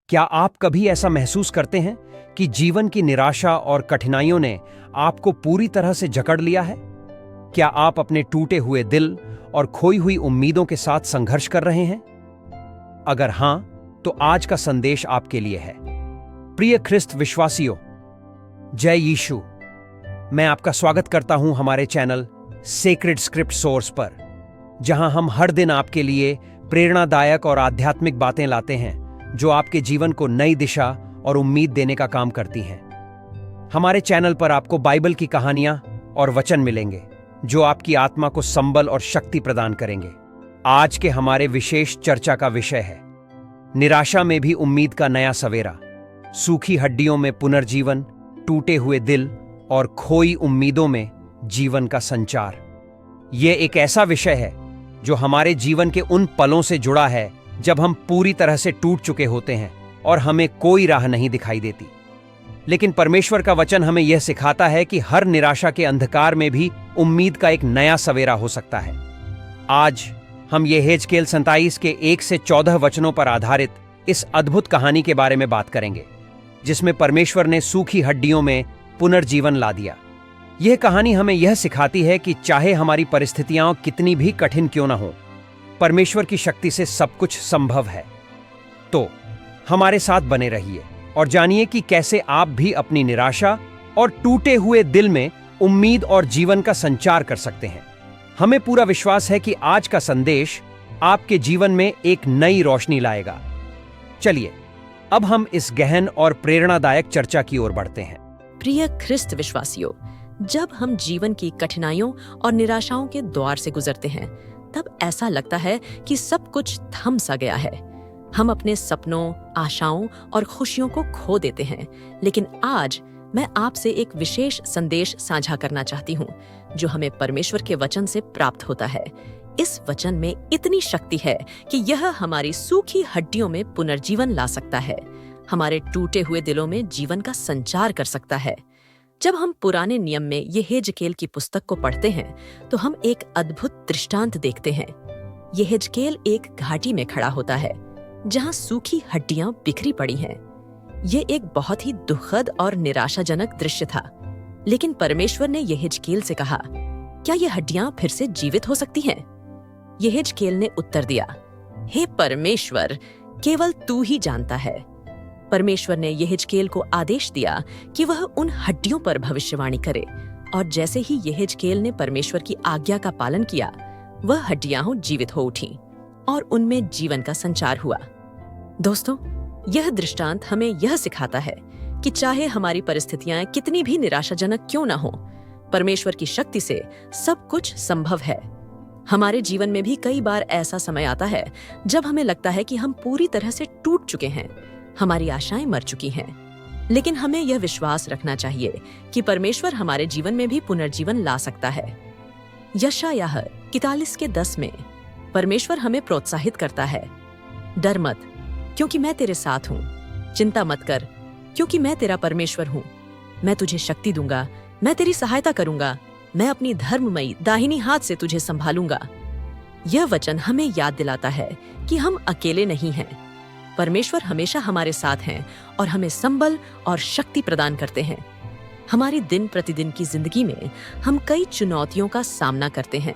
क्या आप कभी ऐसा महसूस करते हैं कि जीवन की निराशा और कठिनाइयों ने आपको पूरी तरह से जकड़ लिया है? क्या आप अपने टूटे हुए दिल और खोई हुई उम्मीदों के साथ संघर्ष कर रहे हैं? अगर हां, तो आज का संदेश आपके लिए है। प्रिय ख्रिस्त विश्वासियों, जय यीशु। मैं आपका स्वागत करता हूं हमारे चैनल सेक्रेड स्क्रिप्ट सोर्स पर, जहां हम हर दिन आपके लिए प्रेरणादायक और आध्यात्मिक बातें लाते हैं जो आपके जीवन को नई दिशा और उम्मीद देने का काम करती हैं। हमारे चैनल पर आपको बाइबल की कहानियां और वचन मिलेंगे जो आपकी आत्मा को संबल और शक्ति प्रदान करेंगे। आज के हमारे विशेष चर्चा का विषय है निराशा में भी उम्मीद का नया सवेरा, सूखी हड्डियों में पुनर्जीवन, टूटे हुए दिल और खोई उम्मीदों में जीवन का संचार। यह एक ऐसा विषय है जो हमारे जीवन के उन पलों से जुड़ा है जब हम पूरी तरह से टूट चुके होते हैं और हमें कोई राह नहीं दिखाई देती। लेकिन परमेश्वर का वचन हमें यह सिखाता है कि हर निराशा के अंधकार में भी उम्मीद का एक नया सवेरा हो सकता है। आज हम यहेजकेल 27 के 1 से 14 वचनों पर आधारित इस अद्भुत कहानी के बारे में बात करेंगे, जिसमें परमेश्वर ने सूखी हड्डियों में पुनर्जीवन ला दिया। यह कहानी हमें यह सिखाती है कि चाहे हमारी परिस्थितियां कितनी भी कठिन क्यों न हो, परमेश्वर की शक्ति से सब कुछ संभव है। तो हमारे साथ बने रहिए और जानिए कि कैसे आप भी अपनी निराशा और टूटे हुए दिल में उम्मीद और जीवन का संचार कर सकते हैं। हमें पूरा विश्वास है कि आज का संदेश आपके जीवन में एक नई रोशनी लाएगा। चलिए अब हम इस गहन और प्रेरणादायक चर्चा की ओर बढ़ते हैं। प्रिय ख्रिस्त विश्वासियों, जब हम जीवन की कठिनाइयों और निराशाओं के द्वार से गुजरते हैं, तब ऐसा लगता है कि सब कुछ थम सा गया है। हम अपने सपनों, आशाओं और खुशियों को खो देते हैं। लेकिन आज मैं आपसे एक विशेष संदेश साझा करना चाहती हूँ जो हमें परमेश्वर के वचन से प्राप्त होता है। इस वचन में इतनी शक्ति है कि यह हमारी सूखी हड्डियों में पुनर्जीवन ला सकता है, हमारे टूटे हुए दिलों में जीवन का संचार कर सकता है। जब हम पुराने नियम में यहेजकेल की पुस्तक को पढ़ते हैं तो हम एक अद्भुत दृष्टांत देखते हैं। यहेजकेल एक घाटी में खड़ा होता है जहां सूखी हड्डियां बिखरी पड़ी हैं। ये एक बहुत ही दुखद और निराशाजनक दृश्य था। लेकिन परमेश्वर ने यहेजकेल से कहा, क्या ये हड्डियां फिर से जीवित हो सकती हैं? यहेजकेल ने उत्तर दिया, हे परमेश्वर, केवल तू ही जानता है। परमेश्वर ने यहेजकेल को आदेश दिया कि वह उन हड्डियों पर भविष्यवाणी करे, और जैसे ही यहेजकेल ने परमेश्वर की आज्ञा का पालन किया, वह हड्डियां जीवित हो उठीं और उनमें जीवन का संचार हुआ। दोस्तों, यह दृष्टांत हमें यह सिखाता है कि चाहे हमारी परिस्थितियां कितनी भी निराशाजनक क्यों न हो, परमेश्वर की शक्ति से सब कुछ संभव है। हमारे जीवन में भी कई बार ऐसा समय आता है जब हमें लगता है कि हम पूरी तरह से टूट चुके हैं, हमारी आशाएं मर चुकी हैं। लेकिन हमें यह विश्वास रखना चाहिए कि परमेश्वर हमारे जीवन में भी पुनर्जीवन ला सकता है। यशायाह 41:10 में परमेश्वर हमें प्रोत्साहित करता है, डर मत, क्योंकि मैं तेरे साथ हूँ। चिंता मत कर, क्योंकि मैं तेरा परमेश्वर हूँ। मैं तुझे शक्ति दूंगा, मैं तेरी सहायता करूंगा, मैं अपनी धर्ममयी दाहिनी हाथ से तुझे संभालूंगा। यह वचन हमें याद दिलाता है कि हम अकेले नहीं हैं। परमेश्वर हमेशा हमारे साथ हैं और हमें संबल और शक्ति प्रदान करते हैं। हमारी दिन प्रतिदिन की जिंदगी में हम कई चुनौतियों का सामना करते हैं।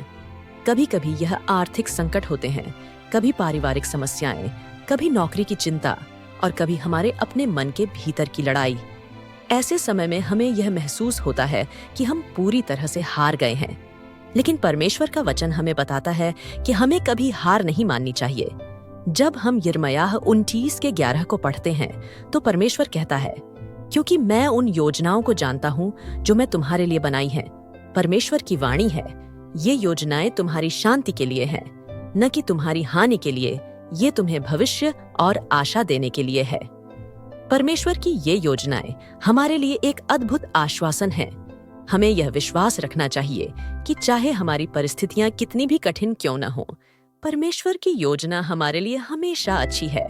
कभी कभी यह आर्थिक संकट होते हैं, कभी पारिवारिक समस्याएं, कभी नौकरी की चिंता और कभी हमारे अपने मन के भीतर की लड़ाई। ऐसे समय में हमें यह महसूस होता है कि हम पूरी तरह से हार गए हैं। लेकिन परमेश्वर का वचन हमें बताता है कि हमें कभी हार नहीं माननी चाहिए। जब हम यिर्मयाह 29:11 को पढ़ते हैं तो परमेश्वर कहता है, क्योंकि मैं उन योजनाओं को जानता हूँ जो मैं तुम्हारे लिए बनाई हैं। परमेश्वर की वाणी है, ये योजनाएं तुम्हारी शांति के लिए हैं, न कि तुम्हारी हानि के लिए। ये तुम्हें भविष्य और आशा देने के लिए है। परमेश्वर की ये योजनाएं हमारे लिए एक अद्भुत आश्वासन है। हमें यह विश्वास रखना चाहिए कि चाहे हमारी परिस्थितियां कितनी भी कठिन क्यों न हो, परमेश्वर की योजना हमारे लिए हमेशा अच्छी है।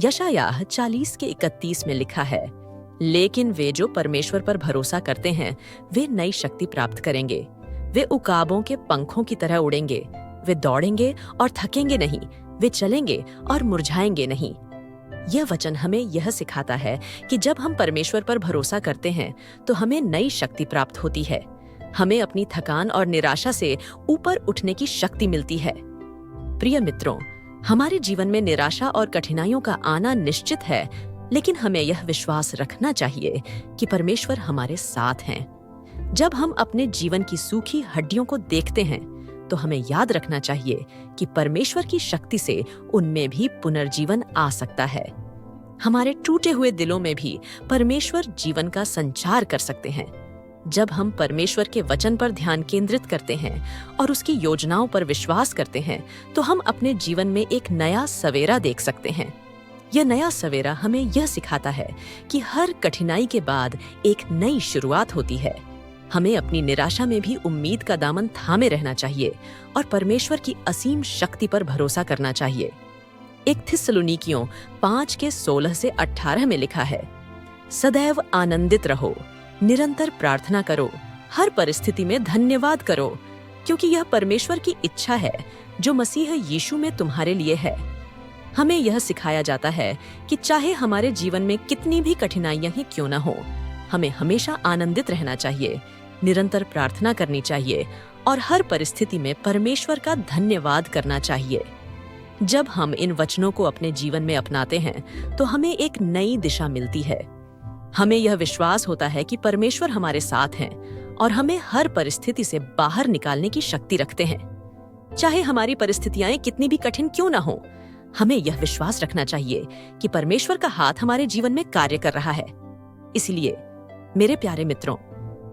यशायाह 40:31 में लिखा है, लेकिन वे जो परमेश्वर पर भरोसा करते हैं वे नई शक्ति प्राप्त करेंगे। वे उकाबों के पंखों की तरह उड़ेंगे। वे दौड़ेंगे और थकेंगे नहीं, वे चलेंगे और मुरझाएंगे नहीं। यह वचन हमें यह सिखाता है कि जब हम परमेश्वर पर भरोसा करते हैं तो हमें नई शक्ति प्राप्त होती है। हमें अपनी थकान और निराशा से ऊपर उठने की शक्ति मिलती है। प्रिय मित्रों, हमारे जीवन में निराशा और कठिनाइयों का आना निश्चित है, लेकिन हमें यह विश्वास रखना चाहिए कि परमेश्वर हमारे साथ हैं। जब हम अपने जीवन की सूखी हड्डियों को देखते हैं तो हमें याद रखना चाहिए कि परमेश्वर की शक्ति से उनमें भी पुनर्जीवन आ सकता है। हमारे टूटे हुए दिलों में भी परमेश्वर जीवन का संचार कर सकते हैं। जब हम परमेश्वर के वचन पर ध्यान केंद्रित करते हैं और उसकी योजनाओं पर विश्वास करते हैं तो हम अपने जीवन में एक नया सवेरा देख सकते हैं। यह नया सवेरा हमें यह सिखाता है कि हर कठिनाई के बाद एक नई शुरुआत होती है। हमें अपनी निराशा में भी उम्मीद का दामन थामे रहना चाहिए और परमेश्वर की असीम शक्ति पर भरोसा करना चाहिए। एक थिस्सलुनीकियों 5:16-18 में लिखा है, सदैव आनंदित रहो, निरंतर प्रार्थना करो, हर परिस्थिति में धन्यवाद करो, क्योंकि यह परमेश्वर की इच्छा है जो मसीह यीशु में तुम्हारे लिए है। हमें यह सिखाया जाता है कि चाहे हमारे जीवन में कितनी भी कठिनाइयां ही क्यों न हो, हमें हमेशा आनंदित रहना चाहिए, निरंतर प्रार्थना करनी चाहिए और हर परिस्थिति में परमेश्वर का धन्यवाद करना चाहिए। जब हम इन वचनों को अपने जीवन में अपनाते हैं तो हमें एक नई दिशा मिलती है। हमें यह विश्वास होता है कि परमेश्वर हमारे साथ हैं और हमें हर परिस्थिति से बाहर निकालने की शक्ति रखते हैं। चाहे हमारी परिस्थितियां कितनी भी कठिन क्यों ना हो, हमें यह विश्वास रखना चाहिए कि परमेश्वर का हाथ हमारे जीवन में कार्य कर रहा है। इसलिए मेरे प्यारे मित्रों,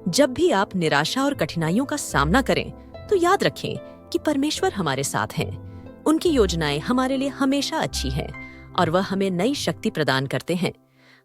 जब भी आप निराशा और कठिनाइयों का सामना करें तो याद रखें कि परमेश्वर हमारे साथ हैं। उनकी योजनाएं हमारे लिए हमेशा अच्छी हैं और वह हमें नई शक्ति प्रदान करते हैं।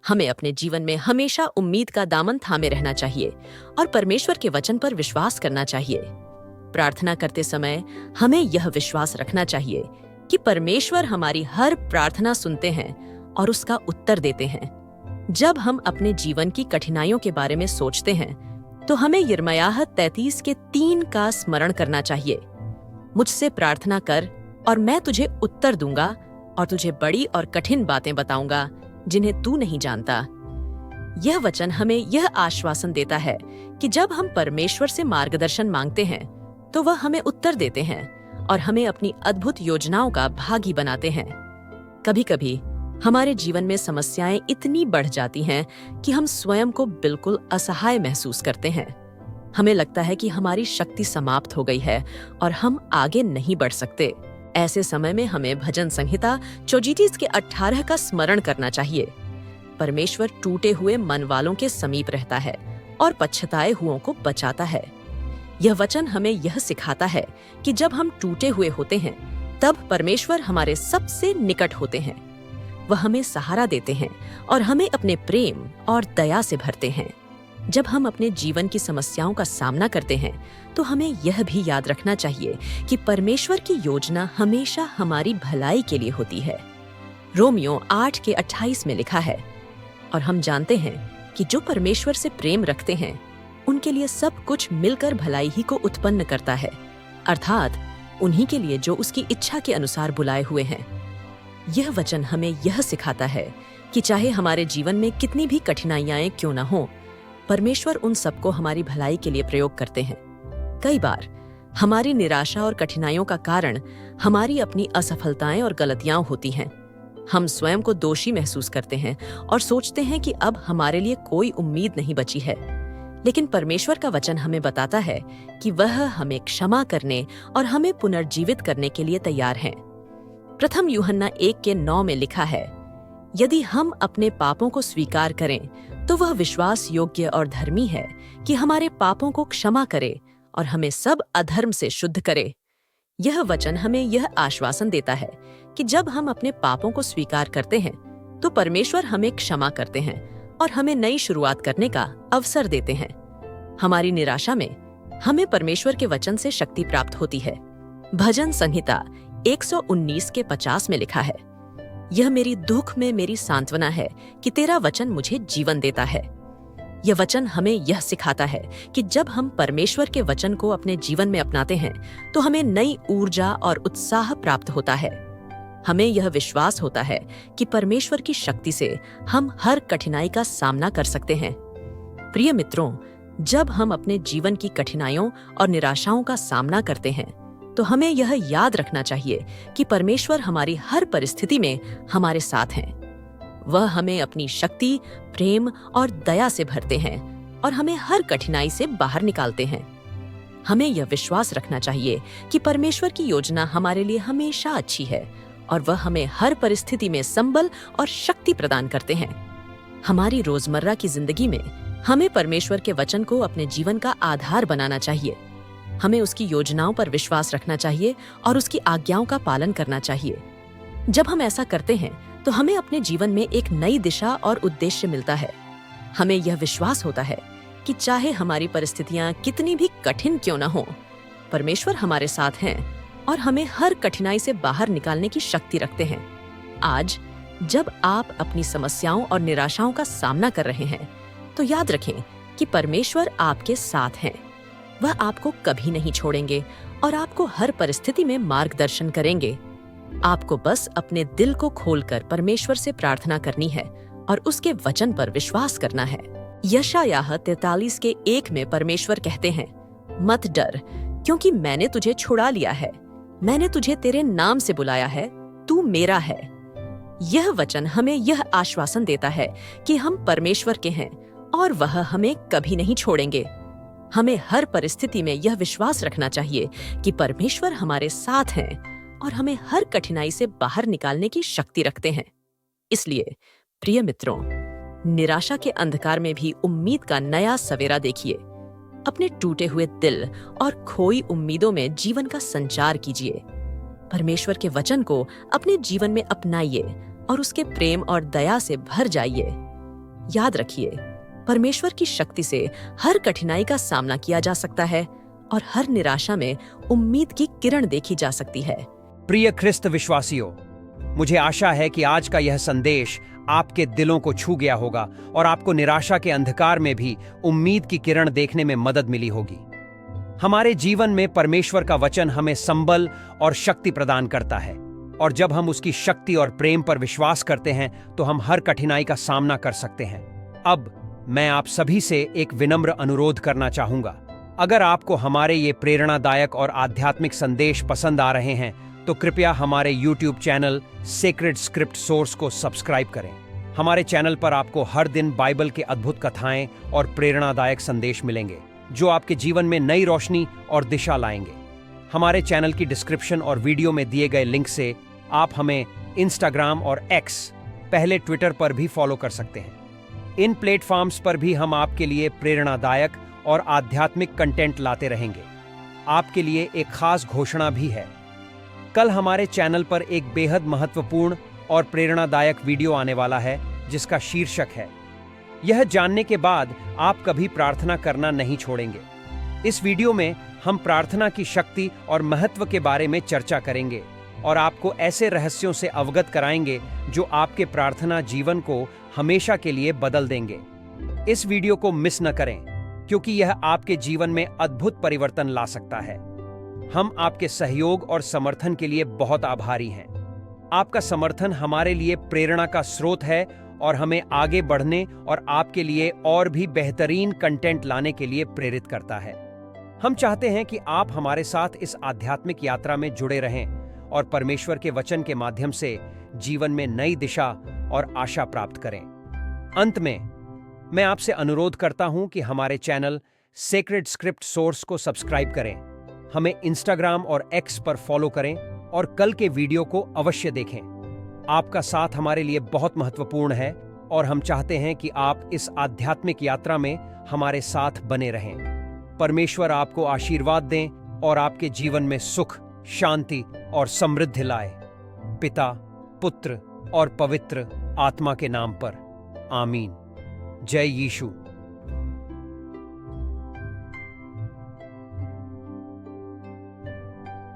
हमें अपने जीवन में हमेशा उम्मीद का दामन थामे रहना चाहिए और परमेश्वर के वचन पर विश्वास करना चाहिए। प्रार्थना करते समय हमें यह विश्वास रखना चाहिए कि परमेश्वर हमारी हर प्रार्थना सुनते हैं और उसका उत्तर देते हैं। जब हम अपने जीवन की कठिनाइयों के बारे में सोचते हैं तो हमें यिर्मयाह 33:3 का स्मरण करना चाहिए। मुझसे प्रार्थना कर और मैं तुझे उत्तर दूंगा और तुझे बड़ी और कठिन बातें बताऊंगा जिन्हें तू नहीं जानता। यह वचन हमें यह आश्वासन देता है कि जब हम परमेश्वर से मार्गदर्शन मांगते हैं तो वह हमें उत्तर देते हैं और हमें अपनी अद्भुत योजनाओं का भागी बनाते हैं। कभी-कभी हमारे जीवन में समस्याएं इतनी बढ़ जाती हैं कि हम स्वयं को बिल्कुल असहाय महसूस करते हैं। हमें लगता है कि हमारी शक्ति समाप्त हो गई है और हम आगे नहीं बढ़ सकते। ऐसे समय में हमें भजन संहिता 34:18 का स्मरण करना चाहिए। परमेश्वर टूटे हुए मन वालों के समीप रहता है और पछताए हुओं को बचाता है। यह वचन हमें यह सिखाता है कि जब हम टूटे हुए होते हैं तब परमेश्वर हमारे सबसे निकट होते हैं। वह हमें सहारा देते हैं और हमें अपने प्रेम और दया से भरते हैं। जब हम अपने जीवन की समस्याओं का सामना करते हैं तो हमें यह भी याद रखना चाहिए कि परमेश्वर की योजना हमेशा हमारी भलाई के लिए होती है। रोमियो 8:28 में लिखा है, और हम जानते हैं कि जो परमेश्वर से प्रेम रखते हैं उनके लिए सब कुछ मिलकर भलाई ही को उत्पन्न करता है, अर्थात उन्हीं के लिए जो उसकी इच्छा के अनुसार बुलाए हुए हैं। यह वचन हमें यह सिखाता है कि चाहे हमारे जीवन में कितनी भी कठिनाइयां क्यों न हो, परमेश्वर उन सबको हमारी भलाई के लिए प्रयोग करते हैं। कई बार हमारी निराशा और कठिनाइयों का कारण हमारी अपनी असफलताएं और गलतियां होती हैं। हम स्वयं को दोषी महसूस करते हैं और सोचते हैं कि अब हमारे लिए कोई उम्मीद नहीं बची है। लेकिन परमेश्वर का वचन हमें बताता है कि वह हमें क्षमा करने और हमें पुनर्जीवित करने के लिए तैयार है। प्रथम यूहन्ना 1:9 में लिखा है, यदि हम अपने पापों को स्वीकार करें तो वह विश्वास योग्य और धर्मी है कि हमारे पापों को क्षमा करे और हमें सब अधर्म से शुद्ध करे। यह वचन हमें यह आश्वासन देता है कि जब हम अपने पापों को स्वीकार करते हैं तो परमेश्वर हमें क्षमा करते हैं और हमें नई शुरुआत करने का अवसर देते हैं। हमारी निराशा में हमें परमेश्वर के वचन से शक्ति प्राप्त होती है। भजन संहिता 119:50 में लिखा है, यह मेरी दुख में मेरी सांत्वना है कि तेरा वचन मुझे जीवन देता है। यह वचन हमें यह सिखाता है कि जब हम परमेश्वर के वचन को अपने जीवन में अपनाते हैं तो हमें नई ऊर्जा और उत्साह प्राप्त होता है। हमें यह विश्वास होता है कि परमेश्वर की शक्ति से हम हर कठिनाई का सामना कर सकते हैं। प्रिय मित्रों, जब हम अपने जीवन की कठिनाइयों और निराशाओं का सामना करते हैं तो हमें यह याद रखना चाहिए कि परमेश्वर हमारी हर परिस्थिति में हमारे साथ हैं। वह हमें अपनी शक्ति, प्रेम और दया से भरते हैं और हमें हर कठिनाई से बाहर निकालते हैं। हमें यह विश्वास रखना चाहिए कि परमेश्वर की योजना हमारे लिए हमेशा अच्छी है और वह हमें हर परिस्थिति में संबल और शक्ति प्रदान करते हैं। हमारी रोजमर्रा की जिंदगी में हमें परमेश्वर के वचन को अपने जीवन का आधार बनाना चाहिए। हमें उसकी योजनाओं पर विश्वास रखना चाहिए और उसकी आज्ञाओं का पालन करना चाहिए। जब हम ऐसा करते हैं तो हमें अपने जीवन में एक नई दिशा और उद्देश्य मिलता है। हमें यह विश्वास होता है कि चाहे हमारी परिस्थितियां कितनी भी कठिन क्यों न हो, परमेश्वर हमारे साथ हैं और हमें हर कठिनाई से बाहर निकालने की शक्ति रखते हैं। आज जब आप अपनी समस्याओं और निराशाओं का सामना कर रहे हैं तो याद रखें कि परमेश्वर आपके साथ हैं। वह आपको कभी नहीं छोड़ेंगे और आपको हर परिस्थिति में मार्गदर्शन करेंगे। आपको बस अपने दिल को खोलकर परमेश्वर से प्रार्थना करनी है और उसके वचन पर विश्वास करना है। यशायाह 43:1 में परमेश्वर कहते हैं, मत डर, क्योंकि मैंने तुझे छुड़ा लिया है। मैंने तुझे तेरे नाम से बुलाया है, तू मेरा है। यह वचन हमें यह आश्वासन देता है कि हम परमेश्वर के हैं और वह हमें कभी नहीं छोड़ेंगे। हमें हर परिस्थिति में यह विश्वास रखना चाहिए कि परमेश्वर हमारे साथ हैं और हमें हर कठिनाई से बाहर निकालने की शक्ति रखते हैं। इसलिए प्रिय मित्रों, निराशा के अंधकार में भी उम्मीद का नया सवेरा देखिए। अपने टूटे हुए दिल और खोई उम्मीदों में जीवन का संचार कीजिए। परमेश्वर के वचन को अपने जीवन में अपनाइए और उसके प्रेम और दया से भर जाइए। याद रखिए, परमेश्वर की शक्ति से हर कठिनाई का सामना किया जा सकता है और हर निराशा में उम्मीद की किरण देखी जा सकती है। प्रिय ख्रिस्त विश्वासियों, मुझे आशा है कि आज का यह संदेश आपके दिलों को छू गया होगा और आपको निराशा के अंधकार में भी उम्मीद की किरण देखने में मदद मिली होगी। हमारे जीवन में परमेश्वर का वचन हमें संबल और शक्ति प्रदान करता है और जब हम उसकी शक्ति और प्रेम पर विश्वास करते हैं तो हम हर कठिनाई का सामना कर सकते हैं। अब मैं आप सभी से एक विनम्र अनुरोध करना चाहूंगा। अगर आपको हमारे ये प्रेरणादायक और आध्यात्मिक संदेश पसंद आ रहे हैं तो कृपया हमारे YouTube channel sacred script source को सब्सक्राइब करें। हमारे चैनल पर आपको हर दिन बाइबल के अद्भुत कथाएं और प्रेरणादायक संदेश मिलेंगे जो आपके जीवन में नई रोशनी और दिशा लाएंगे। हमारे चैनल की डिस्क्रिप्शन और वीडियो में दिए गए लिंक से आप हमें इंस्टाग्राम और एक्स, पहले ट्विटर पर भी फॉलो कर सकते हैं। इन प्लेटफॉर्म्स पर भी हम आपके लिए प्रेरणादायक और आध्यात्मिक कंटेंट लाते रहेंगे। आपके लिए एक खास घोषणा भी है। कल हमारे चैनल पर एक बेहद महत्वपूर्ण और प्रेरणादायक वीडियो आने वाला है जिसका शीर्षक है, यह जानने के बाद आप कभी प्रार्थना करना नहीं छोड़ेंगे। इस वीडियो में हम प्रार्थना की शक्ति और महत्व के बारे में चर्चा करेंगे और आपको ऐसे रहस्यों से अवगत कराएंगे जो आपके प्रार्थना जीवन को हमेशा के लिए बदल देंगे। इस वीडियो को मिस न करें क्योंकि यह आपके जीवन में अद्भुत परिवर्तन ला सकता है। हम आपके सहयोग और समर्थन के लिए बहुत आभारी हैं। आपका समर्थन हमारे लिए प्रेरणा का स्रोत है और हमें आगे बढ़ने और आपके लिए और भी बेहतरीन कंटेंट लाने के लिए प्रेरित करता है। हम चाहते हैं कि आप हमारे साथ इस आध्यात्मिक यात्रा में जुड़े रहें और परमेश्वर के वचन के माध्यम से जीवन में नई दिशा और आशा प्राप्त करें। अंत में मैं आपसे अनुरोध करता हूं कि हमारे चैनल सेक्रेड स्क्रिप्ट सोर्स को सब्सक्राइब करें, हमें इंस्टाग्राम और एक्स पर फॉलो करें और कल के वीडियो को अवश्य देखें। आपका साथ हमारे लिए बहुत महत्वपूर्ण है और हम चाहते हैं कि आप इस आध्यात्मिक यात्रा में हमारे साथ बने रहें। परमेश्वर आपको आशीर्वाद दें और आपके जीवन में सुख, शांति और समृद्धि लाए। पिता, पुत्र और पवित्र आत्मा के नाम पर आमीन। जय यीशु।